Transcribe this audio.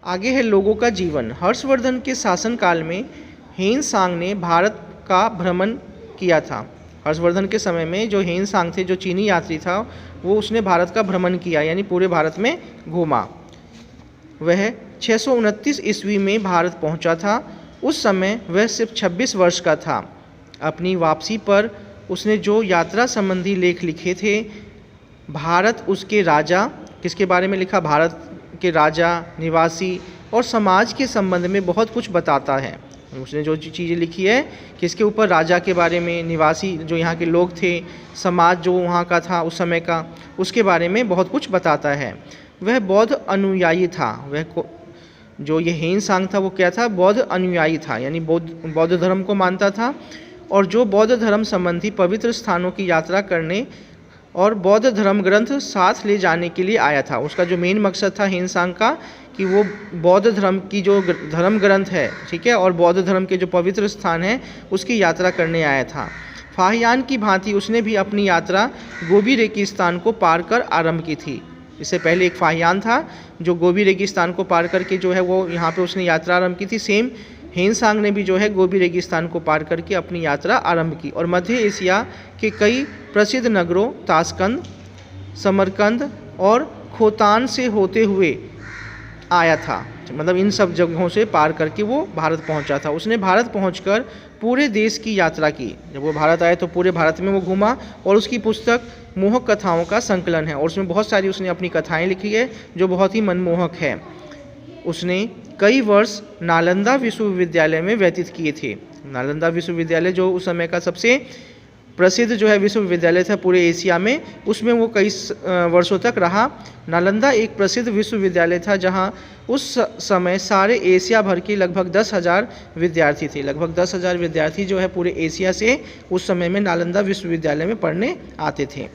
आगे है लोगों का जीवन। हर्षवर्धन के शासनकाल में हेन सांग ने भारत का भ्रमण किया था। हर्षवर्धन के समय में जो हेन सांग थे, जो चीनी यात्री था, वो उसने भारत का भ्रमण किया, यानी पूरे भारत में घूमा। वह 629 ईस्वी में भारत पहुंचा था। उस समय वह सिर्फ 26 वर्ष का था। अपनी वापसी पर उसने जो यात्रा संबंधी लेख लिखे थे, भारत उसके राजा, किसके बारे में लिखा? भारत के राजा, निवासी और समाज के संबंध में बहुत कुछ बताता है। उसने जो चीज़ें लिखी है, किसके ऊपर? राजा के बारे में, निवासी जो यहाँ के लोग थे, समाज जो वहाँ का था उस समय का, उसके बारे में बहुत कुछ बताता है। वह बौद्ध अनुयायी था। वह जो ये हेन सांग था वो क्या था? बौद्ध अनुयायी था, यानी बौद्ध धर्म को मानता था, और जो बौद्ध धर्म संबंधी पवित्र स्थानों की यात्रा करने और बौद्ध धर्म ग्रंथ साथ ले जाने के लिए आया था। उसका जो मेन मकसद था हेन सांग का, कि वो बौद्ध धर्म की जो धर्म ग्रंथ है, ठीक है, और बौद्ध धर्म के जो पवित्र स्थान है उसकी यात्रा करने आया था। फाहियान की भांति उसने भी अपनी यात्रा गोबी रेगिस्तान को पार कर आरंभ की थी। इससे पहले एक फाहियान था जो गोबी रेगिस्तान को पार करके जो है वो यहाँ पे उसने यात्रा आरंभ की थी। सेम हेन सांग ने भी जो है गोबी रेगिस्तान को पार करके अपनी यात्रा आरंभ की और मध्य एशिया के कई प्रसिद्ध नगरों ताशकंद, समरकंद और खोतान से होते हुए आया था। मतलब इन सब जगहों से पार करके वो भारत पहुंचा था। उसने भारत पहुंचकर पूरे देश की यात्रा की। जब वो भारत आया तो पूरे भारत में वो घूमा, और उसकी पुस्तक मोहक कथाओं का संकलन है, और उसमें बहुत सारी उसने अपनी कथाएं लिखी है जो बहुत ही मनमोहक है। उसने कई वर्ष नालंदा विश्वविद्यालय में व्यतीत किए थे। नालंदा विश्वविद्यालय जो उस समय का सबसे प्रसिद्ध जो है विश्वविद्यालय था पूरे एशिया में, उसमें वो कई वर्षों तक रहा। नालंदा एक प्रसिद्ध विश्वविद्यालय था जहां उस समय सारे एशिया भर के लगभग 10,000 विद्यार्थी थे। लगभग 10,000 विद्यार्थी जो है पूरे एशिया से उस समय में नालंदा विश्वविद्यालय में पढ़ने आते थे।